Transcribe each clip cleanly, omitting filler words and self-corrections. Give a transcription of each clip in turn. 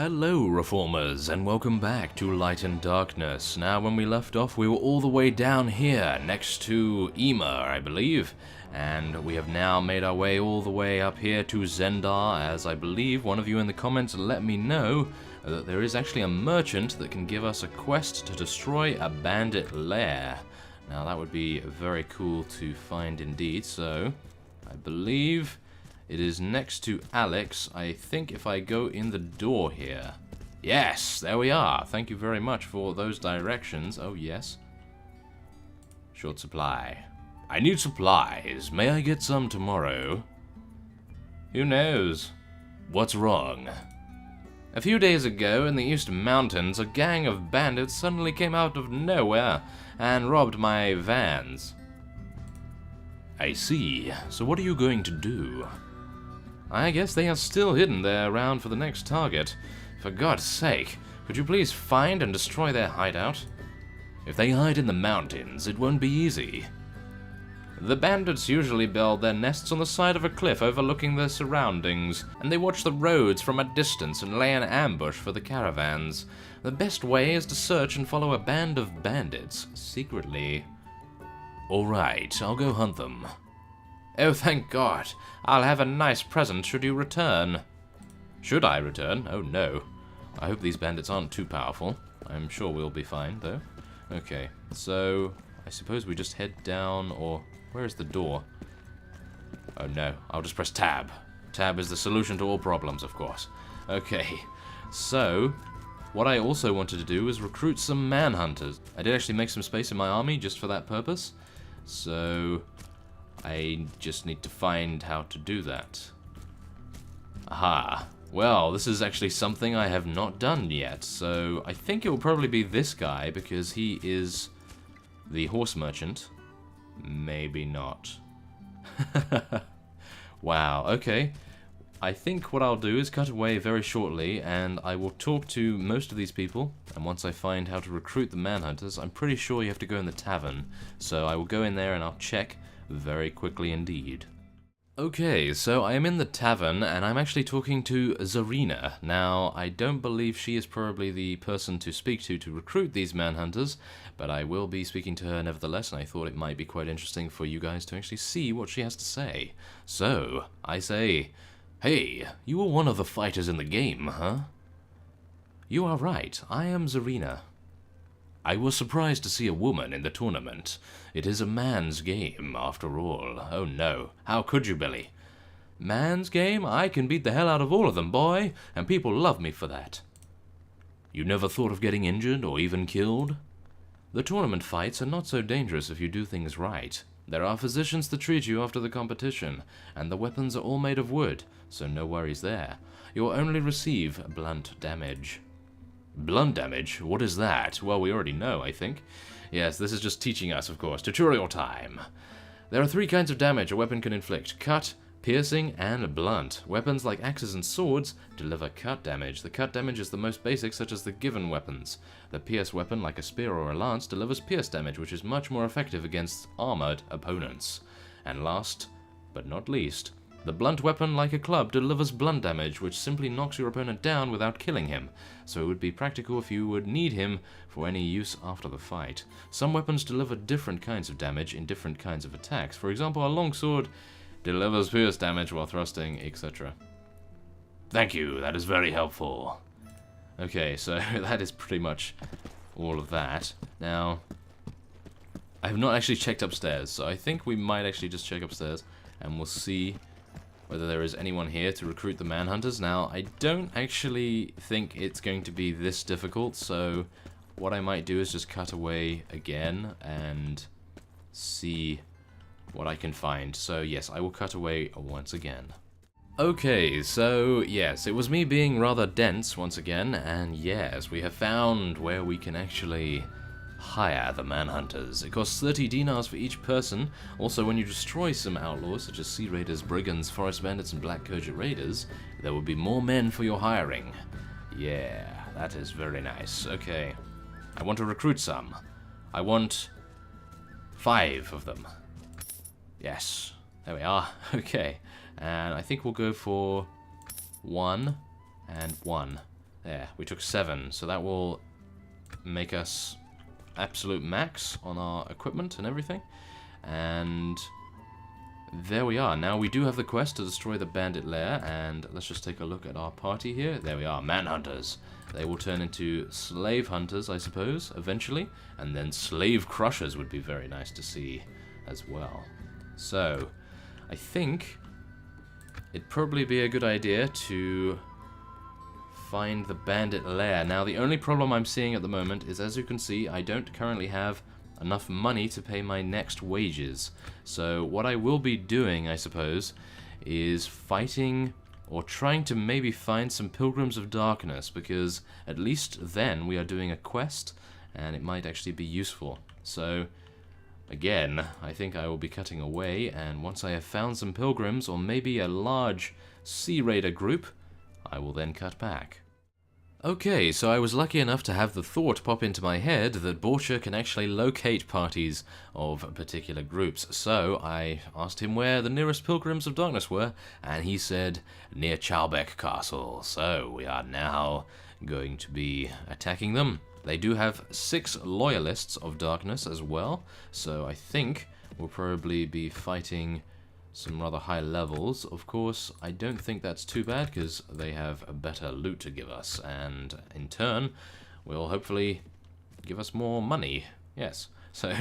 Hello Reformers, and welcome back to Light and Darkness. Now when we left off we were all the way down here, next to Ema, I believe. And we have now made our way all the way up here to Zendar, as I believe one of you in the comments let me know that there is actually a merchant that can give us a quest to destroy a bandit lair. Now that would be very cool to find indeed, so I believe it is next to Alex. I think if I go in the door here. Yes, there we are. Thank you very much for those directions. Oh, yes. Short supply. I need supplies. May I get some tomorrow? Who knows? What's wrong? A few days ago in the East Mountains, a gang of bandits suddenly came out of nowhere and robbed my vans. I see. So what are you going to do? I guess they are still hidden there around for the next target. For God's sake, could you please find and destroy their hideout? If they hide in the mountains, it won't be easy. The bandits usually build their nests on the side of a cliff overlooking their surroundings, and they watch the roads from a distance and lay an ambush for the caravans. The best way is to search and follow a band of bandits, secretly. Alright, I'll go hunt them. Oh, thank God. I'll have a nice present should you return. Should I return? Oh, no. I hope these bandits aren't too powerful. I'm sure we'll be fine, though. Okay, so I suppose we just head down, or where is the door? Oh, no. I'll just press tab. Tab is the solution to all problems, of course. Okay, so what I also wanted to do is recruit some manhunters. I did actually make some space in my army just for that purpose. So I just need to find how to do that. Aha. Well, this is actually something I have not done yet, so I think it will probably be this guy, because he is the horse merchant. Maybe not. Wow, okay. I think what I'll do is cut away very shortly, and I will talk to most of these people, and once I find how to recruit the manhunters, I'm pretty sure you have to go in the tavern, so I will go in there and I'll check very quickly indeed. Okay, so I am in the tavern, and I'm actually talking to Zarina. Now, I don't believe she is probably the person to speak to recruit these manhunters, but I will be speaking to her nevertheless, and I thought it might be quite interesting for you guys to actually see what she has to say. So, I say, hey, you were one of the fighters in the game, huh? You are right, I am Zarina. I was surprised to see a woman in the tournament. It is a man's game, after all. Oh no, how could you, Billy? Man's game? I can beat the hell out of all of them, boy, and people love me for that. You never thought of getting injured or even killed? The tournament fights are not so dangerous if you do things right. There are physicians to treat you after the competition, and the weapons are all made of wood, so no worries there. You'll only receive blunt damage. Blunt damage? What is that? Well, we already know, I think. Yes, this is just teaching us, of course. Tutorial time. There are 3 kinds of damage a weapon can inflict: cut, piercing, and blunt. Weapons like axes and swords deliver cut damage. The cut damage is the most basic, such as the given weapons. The pierce weapon, like a spear or a lance, delivers pierce damage, which is much more effective against armored opponents. And last, but not least, the blunt weapon, like a club, delivers blunt damage, which simply knocks your opponent down without killing him, so it would be practical if you would need him for any use after the fight. Some weapons deliver different kinds of damage in different kinds of attacks. For example, a longsword delivers pierce damage while thrusting, etc. Thank you, that is very helpful. Okay, so that is pretty much all of that. Now, I have not actually checked upstairs, so I think we might actually just check upstairs, and we'll see whether there is anyone here to recruit the manhunters. Now, I don't actually think it's going to be this difficult, so what I might do is just cut away again and see what I can find. So yes, I will cut away once again. Okay, so yes, it was me being rather dense once again, and yes, we have found where we can actually hire the manhunters. It costs 30 dinars for each person. Also, when you destroy some outlaws, such as sea raiders, brigands, forest bandits, and black Kojit raiders, there will be more men for your hiring. Yeah, that is very nice. Okay, I want to recruit some. I want 5 of them. Yes, there we are. Okay, and I think we'll go for 1 and 1. There, we took 7, so that will make us absolute max on our equipment and everything. And there we are. Now we do have the quest to destroy the bandit lair, and let's just take a look at our party here. There we are, manhunters. They will turn into slave hunters, I suppose, eventually, and then slave crushers would be very nice to see as well. So, I think it'd probably be a good idea to find the bandit lair. Now, the only problem I'm seeing at the moment is, as you can see, I don't currently have enough money to pay my next wages. So what I will be doing, I suppose, is fighting or trying to maybe find some Pilgrims of Darkness, because at least then we are doing a quest and it might actually be useful. So again, I think I will be cutting away, and once I have found some Pilgrims or maybe a large Sea Raider group, I will then cut back. Okay, so I was lucky enough to have the thought pop into my head that Borcher can actually locate parties of particular groups. So I asked him where the nearest Pilgrims of Darkness were, and he said near Chalbeck Castle. So we are now going to be attacking them. They do have 6 Loyalists of Darkness as well, so I think we'll probably be fighting some rather high levels. Of course, I don't think that's too bad, because they have a better loot to give us, and in turn will hopefully give us more money. Yes, so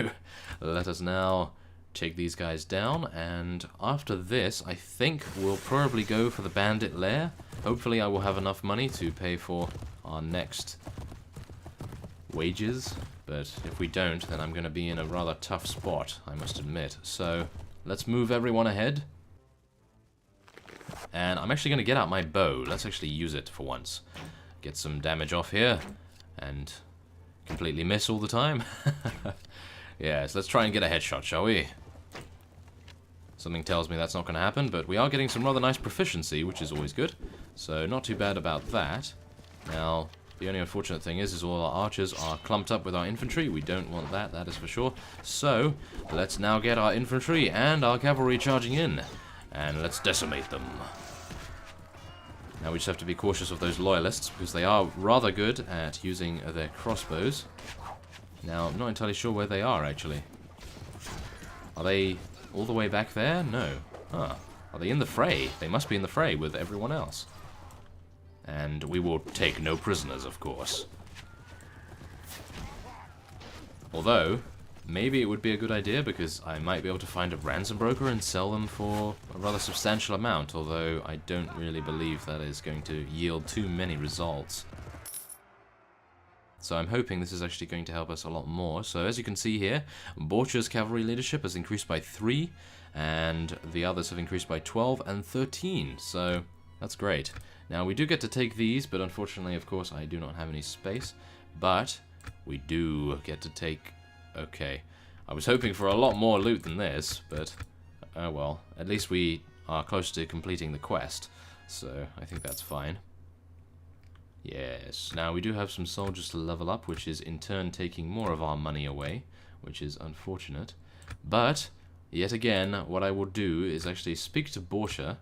let us now take these guys down, and after this I think we'll probably go for the bandit lair. Hopefully I will have enough money to pay for our next wages, but if we don't, then I'm going to be in a rather tough spot, I must admit. So let's move everyone ahead. And I'm actually going to get out my bow. Let's actually use it for once. Get some damage off here. And completely miss all the time. Yes, let's try and get a headshot, shall we? Something tells me that's not going to happen, but we are getting some rather nice proficiency, which is always good. So not too bad about that. Now, the only unfortunate thing is all our archers are clumped up with our infantry. We don't want that, that is for sure. So, let's now get our infantry and our cavalry charging in. And let's decimate them. Now we just have to be cautious of those loyalists, because they are rather good at using their crossbows. Now, I'm not entirely sure where they are, actually. Are they all the way back there? No. Huh. Are they in the fray? They must be in the fray with everyone else. And we will take no prisoners, of course. Although, maybe it would be a good idea, because I might be able to find a ransom broker and sell them for a rather substantial amount, although I don't really believe that is going to yield too many results. So I'm hoping this is actually going to help us a lot more. So as you can see here, Borcher's cavalry leadership has increased by 3, and the others have increased by 12 and 13, so that's great. Now, we do get to take these, but unfortunately, of course, I do not have any space. But we do get to take... Okay. I was hoping for a lot more loot than this, but... Oh well. At least we are close to completing the quest. So, I think that's fine. Yes. Now, we do have some soldiers to level up, which is in turn taking more of our money away, which is unfortunate. But, yet again, what I will do is actually speak to Borcher.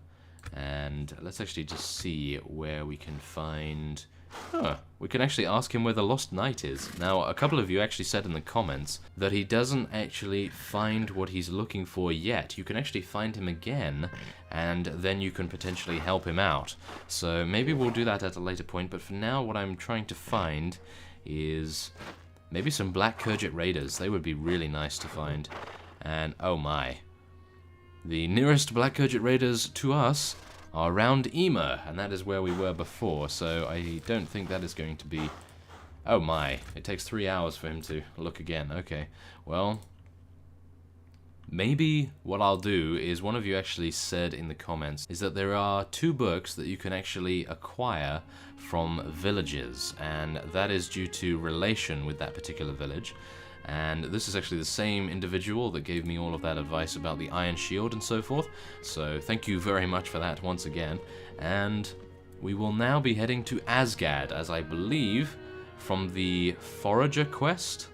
And let's actually just see where we can find... we can actually ask him where the Lost Knight is. Now, a couple of you actually said in the comments that he doesn't actually find what he's looking for yet. You can actually find him again, and then you can potentially help him out. So maybe we'll do that at a later point, but for now what I'm trying to find is maybe some Black Kurget Raiders. They would be really nice to find. And oh my... The nearest Black Kurget Raiders to us are around Emer, and that is where we were before, so I don't think that is going to be... Oh my, it takes 3 hours for him to look again. Okay, well, maybe what I'll do is, one of you actually said in the comments, is that there are 2 books that you can actually acquire from villages, and that is due to relation with that particular village. And this is actually the same individual that gave me all of that advice about the Iron Shield and so forth. So thank you very much for that once again. And we will now be heading to Asgad, as I believe from the Forager quest.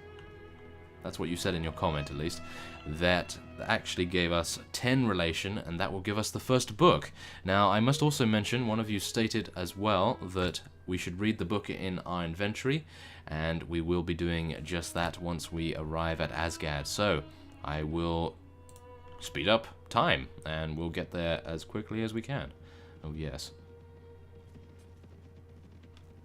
That's what you said in your comment, at least. That actually gave us 10 relation, and that will give us the first book. Now, I must also mention, one of you stated as well that we should read the book in our inventory, and we will be doing just that once we arrive at Asgad. So, I will speed up time, and we'll get there as quickly as we can. Oh, yes.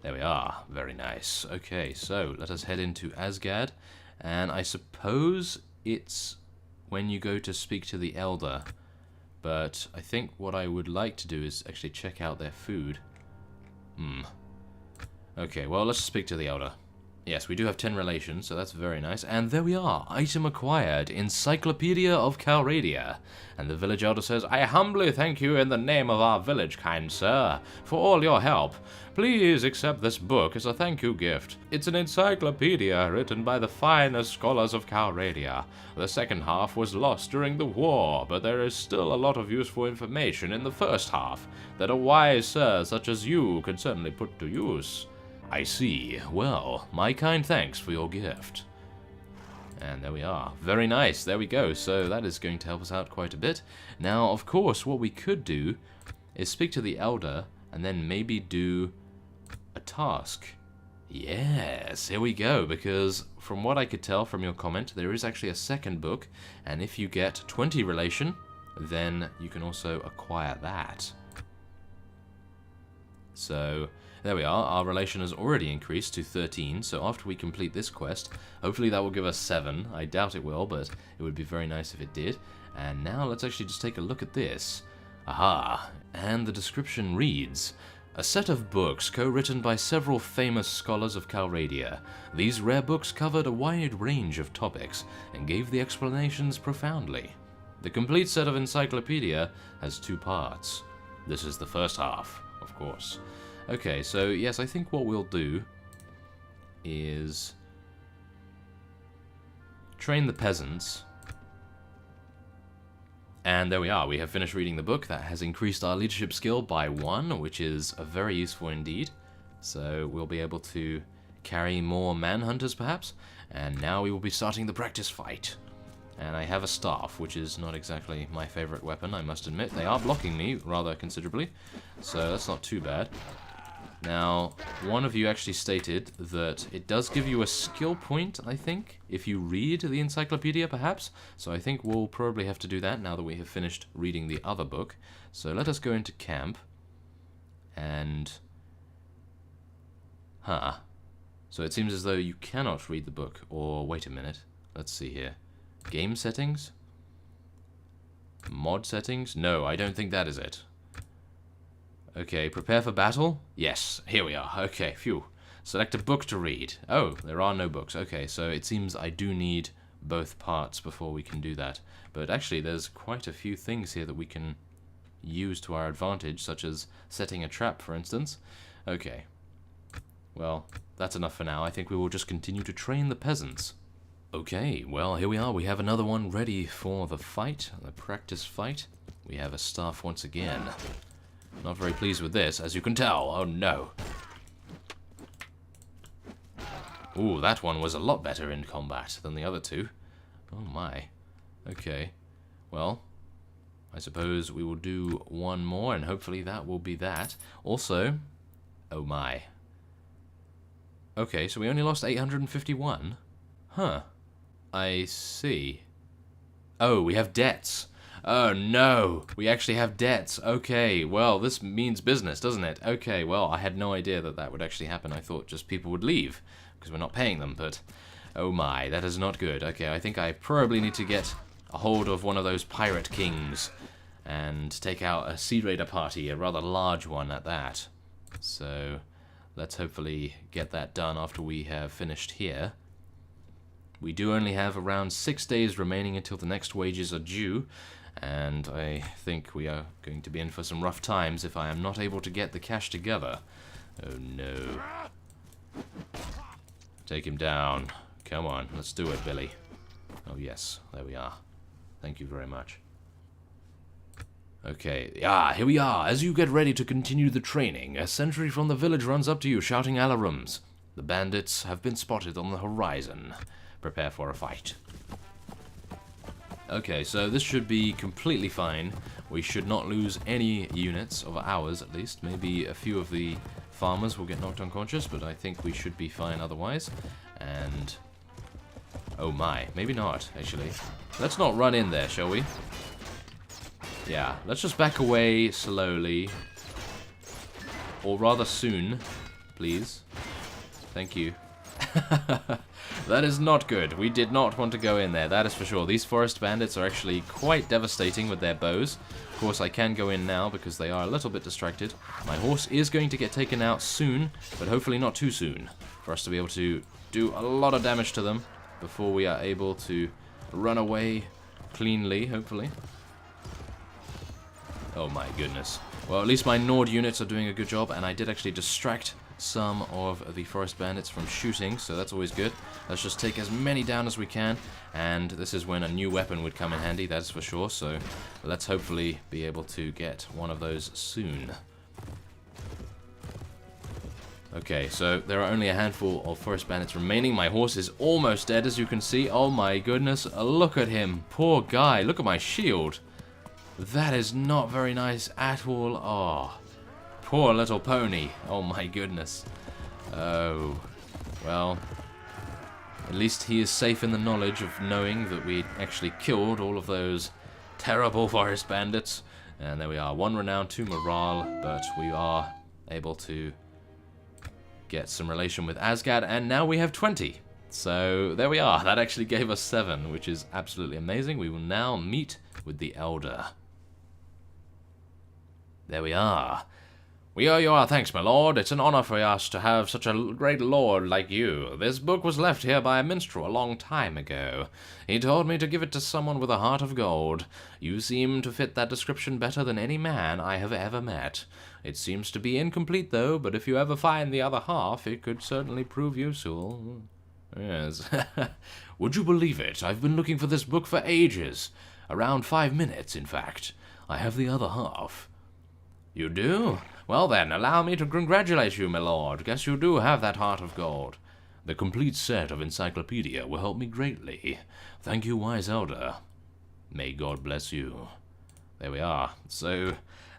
There we are. Very nice. Okay, so let us head into Asgad, and I suppose it's when you go to speak to the Elder, but I think what I would like to do is actually check out their food. Okay, well, let's speak to the Elder. Yes, we do have 10 relations, so that's very nice. And there we are, item acquired, Encyclopedia of Calradia. And the village elder says, I humbly thank you in the name of our village, kind sir, for all your help. Please accept this book as a thank you gift. It's an encyclopedia written by the finest scholars of Calradia. The second half was lost during the war, but there is still a lot of useful information in the first half that a wise sir such as you could certainly put to use. I see. Well, my kind thanks for your gift. And there we are. Very nice. There we go. So that is going to help us out quite a bit. Now, of course, what we could do is speak to the Elder and then maybe do a task. Yes, here we go, because from what I could tell from your comment, there is actually a second book, and if you get 20 relation, then you can also acquire that. So there we are, our relation has already increased to 13, so after we complete this quest, hopefully that will give us 7. I doubt it will, but it would be very nice if it did. And now let's actually just take a look at this. Aha, and the description reads, a set of books co-written by several famous scholars of Calradia. These rare books covered a wide range of topics and gave the explanations profoundly. The complete set of encyclopedia has 2 parts. This is the first half, of course. Okay, so yes, I think what we'll do is train the peasants. And there we are, we have finished reading the book. That has increased our leadership skill by 1, which is very useful indeed. So we'll be able to carry more manhunters perhaps. And now we will be starting the practice fight. And I have a staff, which is not exactly my favorite weapon, I must admit. They are blocking me rather considerably, so that's not too bad. Now, one of you actually stated that it does give you a skill point, I think, if you read the encyclopedia, perhaps. So I think we'll probably have to do that now that we have finished reading the other book. So let us go into camp, and... So it seems as though you cannot read the book, or wait a minute, let's see here. Game settings? Mod settings? No, I don't think that is it. Okay, prepare for battle? Yes, here we are. Okay, phew. Select a book to read. Oh, there are no books. Okay, so it seems I do need both parts before we can do that. But actually, there's quite a few things here that we can use to our advantage, such as setting a trap, for instance. Okay. Well, that's enough for now. I think we will just continue to train the peasants. Okay, well, here we are. We have another one ready for the fight, the practice fight. We have a staff once again. Not very pleased with this, as you can tell. Oh, no. Ooh, that one was a lot better in combat than the other two. Oh, my. Okay. Well, I suppose we will do one more, and hopefully that will be that. Also, oh, my. Okay, so we only lost 851? Huh. I see. Oh, we have debts. Oh, no. We actually have debts. Okay, well, this means business, doesn't it? Okay, well, I had no idea that that would actually happen. I thought just people would leave because we're not paying them, but oh my, that is not good. Okay, I think I probably need to get a hold of one of those pirate kings and take out a Sea Raider party, a rather large one at that. So let's hopefully get that done after we have finished here. We do only have around 6 days remaining until the next wages are due, and I think we are going to be in for some rough times if I am not able to get the cash together. Oh no. Take him down. Come on, let's do it, Billy. Oh yes, there we are. Thank you very much. Okay, here we are. As you get ready to continue the training, a sentry from the village runs up to you shouting alarums. The bandits have been spotted on the horizon. Prepare for a fight. Okay, so this should be completely fine. We should not lose any units of ours, at least. Maybe a few of the farmers will get knocked unconscious, but I think we should be fine otherwise. And... oh my, maybe not, actually. Let's not run in there, shall we? Yeah, let's just back away slowly. Or rather soon, please. Thank you. That is not good. We did not want to go in there, that is for sure. These forest bandits are actually quite devastating with their bows. Of course, I can go in now because they are a little bit distracted. My horse is going to get taken out soon, but hopefully not too soon, for us to be able to do a lot of damage to them before we are able to run away cleanly, hopefully. Oh my goodness. Well, at least my Nord units are doing a good job, and I did actually distract some of the forest bandits from shooting, so that's always good. Let's just take as many down as we can, and this is when a new weapon would come in handy, that's for sure, so let's hopefully be able to get one of those soon. Okay, so there are only a handful of forest bandits remaining. My horse is almost dead, as you can see. Oh my goodness, look at him. Poor guy, look at my shield. That is not very nice at all. Oh, poor little pony. Oh my goodness. Oh, well, at least he is safe in the knowledge of knowing that we actually killed all of those terrible forest bandits. And there we are, 1 renown, 2 morale, but we are able to get some relation with Asgad, and now we have 20. So there we are. That actually gave us 7, which is absolutely amazing. We will now meet with the Elder. There we are. We owe you our thanks, my lord. It's an honor for us to have such a great lord like you. This book was left here by a minstrel a long time ago. He told me to give it to someone with a heart of gold. You seem to fit that description better than any man I have ever met. It seems to be incomplete, though, but if you ever find the other half, it could certainly prove useful. Yes. Would you believe it? I've been looking for this book for ages. Around 5 minutes, in fact. I have the other half. You do? Well then, allow me to congratulate you, my lord. Guess you do have that heart of gold. The complete set of encyclopedia will help me greatly. Thank you, wise elder. May God bless you. There we are. So,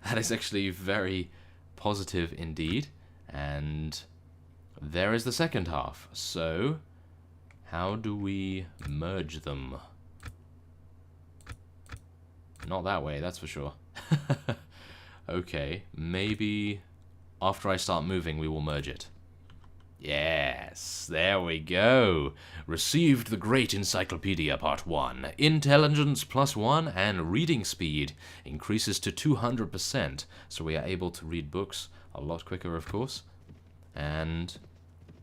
that is actually very positive indeed. And there is the second half. So, how do we merge them? Not that way, that's for sure. Okay, maybe after I start moving we will merge it. Yes, there we go. Received the Great Encyclopedia Part 1. Intelligence +1 and reading speed increases to 200%. So we are able to read books a lot quicker, of course. And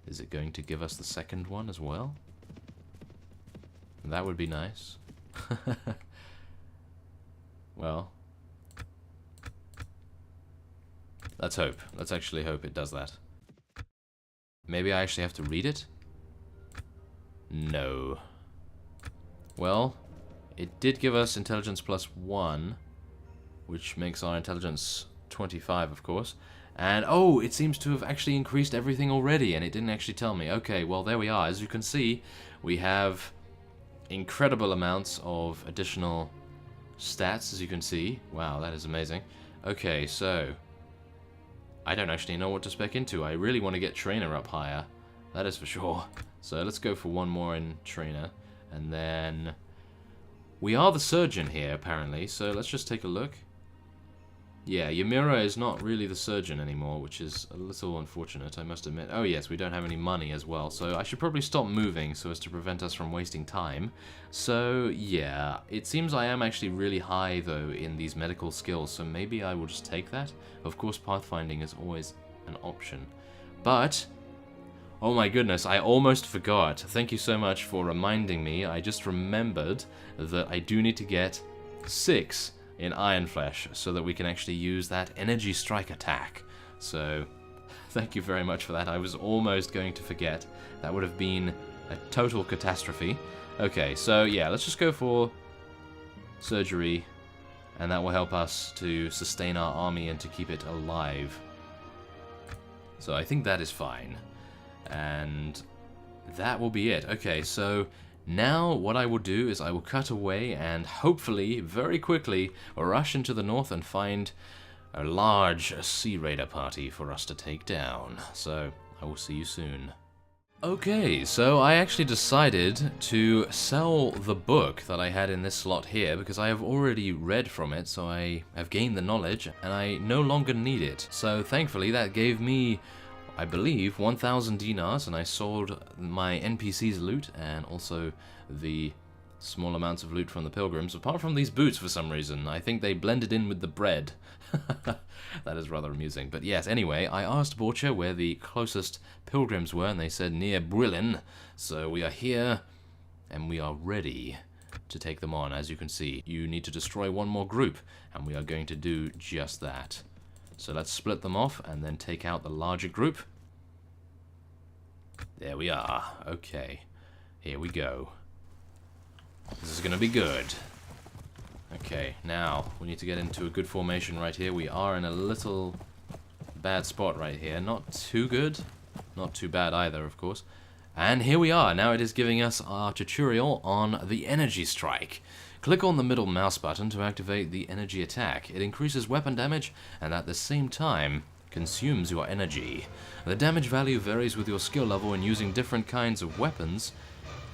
is it going to give us the second one as well? That would be nice. Well, let's hope. Let's actually hope it does that. Maybe I actually have to read it? No. Well, it did give us intelligence +1, which makes our intelligence 25, of course. And, oh, it seems to have actually increased everything already, and it didn't actually tell me. Okay, well, there we are. As you can see, we have incredible amounts of additional stats, as you can see. Wow, that is amazing. Okay, so I don't actually know what to spec into. I really want to get trainer up higher. That is for sure. So let's go for 1 more in trainer. And then we are the surgeon here, apparently. So let's just take a look. Yeah, Ymira is not really the surgeon anymore, which is a little unfortunate, I must admit. Oh yes, we don't have any money as well, so I should probably stop moving so as to prevent us from wasting time. So yeah, it seems I am actually really high though in these medical skills, so maybe I will just take that. Of course, pathfinding is always an option. But, oh my goodness, I almost forgot. Thank you so much for reminding me. I just remembered that I do need to get 6 in Iron Flesh, so that we can actually use that energy strike attack. So, thank you very much for that. I was almost going to forget. That would have been a total catastrophe. Okay, so yeah, let's just go for surgery, and that will help us to sustain our army and to keep it alive. So I think that is fine. And that will be it. Okay, so Now, what I will do is I will cut away and hopefully, very quickly, rush into the north and find a large Sea Raider party for us to take down. So, I will see you soon. Okay, so I actually decided to sell the book that I had in this slot here because I have already read from it, so I have gained the knowledge and I no longer need it. So thankfully that gave me, I believe, 1,000 dinars, and I sold my NPC's loot and also the small amounts of loot from the pilgrims, apart from these boots for some reason. I think they blended in with the bread. That is rather amusing. But yes, anyway, I asked Borcha where the closest pilgrims were, and they said near Brilin. So we are here, and we are ready to take them on. As you can see, you need to destroy one more group, and we are going to do just that. So let's split them off, and then take out the larger group. There we are. Okay, here we go. This is going to be good. Okay, now we need to get into a good formation right here. We are in a little bad spot right here. Not too good, not too bad either, of course. And here we are. Now it is giving us our tutorial on the energy strike. Click on the middle mouse button to activate the energy attack. It increases weapon damage and at the same time consumes your energy. The damage value varies with your skill level and using different kinds of weapons.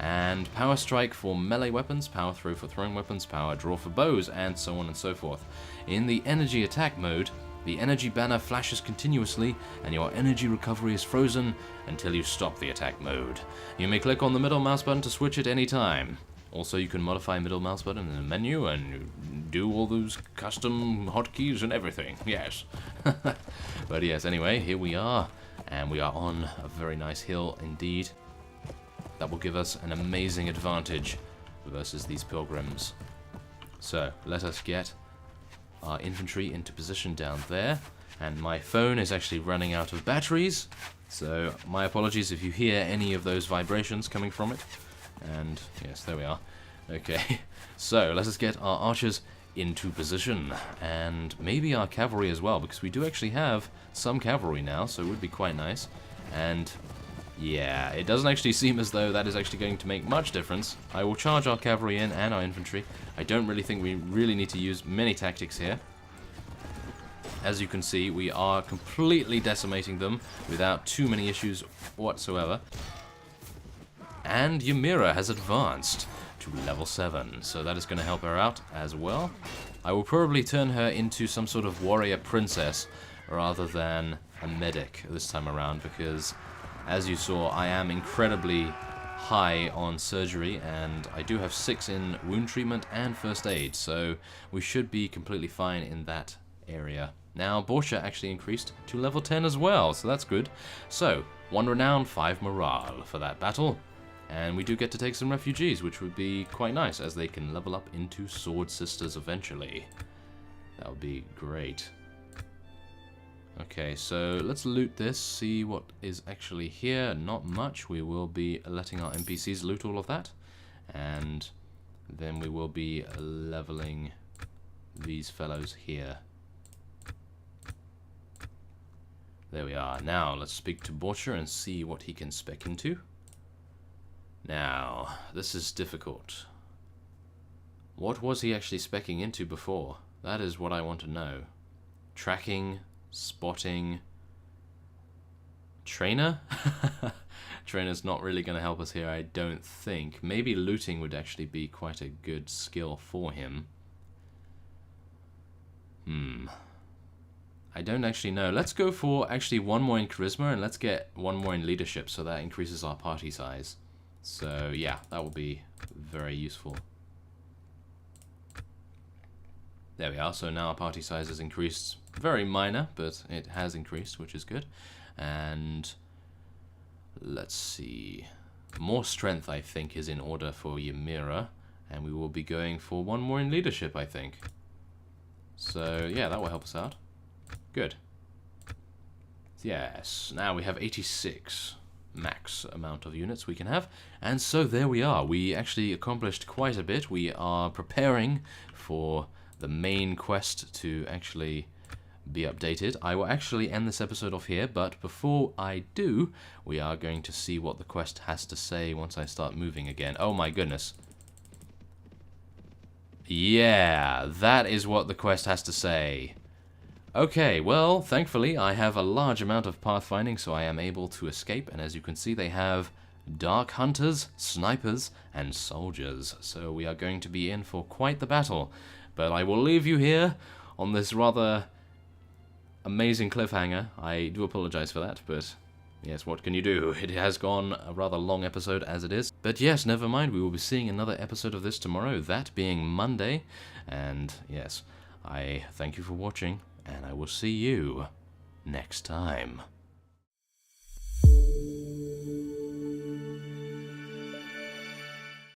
And power strike for melee weapons, power throw for throwing weapons, power draw for bows, and so on and so forth. In the energy attack mode, the energy banner flashes continuously and your energy recovery is frozen until you stop the attack mode. You may click on the middle mouse button to switch at any time. Also, you can modify middle mouse button in the menu and do all those custom hotkeys and everything. Yes. But yes, anyway, here we are, and we are on a very nice hill indeed. That will give us an amazing advantage versus these pilgrims. So, let us get our infantry into position down there. And my phone is actually running out of batteries, so my apologies if you hear any of those vibrations coming from it. And, yes, there we are. Okay, so let us get our archers into position, and maybe our cavalry as well, because we do actually have some cavalry now, so it would be quite nice. And yeah, it doesn't actually seem as though that is actually going to make much difference. I will charge our cavalry in and our infantry. I don't really think we really need to use many tactics here. As you can see, we are completely decimating them without too many issues whatsoever. And Ymira has advanced to level 7, so that is going to help her out as well. I will probably turn her into some sort of warrior princess rather than a medic this time around, because as you saw, I am incredibly high on surgery, and I do have 6 in wound treatment and first aid, so we should be completely fine in that area. Now, Borcha actually increased to level 10 as well, so that's good. So, 1 renown, 5 morale for that battle, and we do get to take some refugees, which would be quite nice, as they can level up into Sword Sisters eventually. That would be great. Okay, so let's loot this, see what is actually here. Not much. We will be letting our NPCs loot all of that, and then we will be leveling these fellows here. There we are. Now, let's speak to Borcha and see what he can spec into. Now, this is difficult. What was he actually specking into before? That is what I want to know. Tracking, spotting, trainer? Trainer's not really going to help us here, I don't think. Maybe looting would actually be quite a good skill for him. I don't actually know. Let's go for actually 1 more in charisma, and let's get 1 more in leadership, so that increases our party size. So yeah, that will be very useful. There we are, so now our party size has increased. Very minor, but it has increased, which is good. And let's see. More strength, I think, is in order for Ymira, and we will be going for 1 more in leadership, I think. So yeah, that will help us out. Good. Yes, now we have 86 max amount of units we can have, and so there we are. We actually accomplished quite a bit. We are preparing for the main quest to actually be updated. I will actually end this episode off here, but before I do, we are going to see what the quest has to say once I start moving again. Oh my goodness. Yeah, that is what the quest has to say. Okay, well, thankfully I have a large amount of pathfinding, so I am able to escape, and as you can see they have dark hunters, snipers, and soldiers, so we are going to be in for quite the battle. But I will leave you here on this rather amazing cliffhanger. I do apologize for that, but yes, what can you do? It has gone a rather long episode as it is. But yes, never mind, we will be seeing another episode of this tomorrow, that being Monday. And yes, I thank you for watching, and I will see you next time.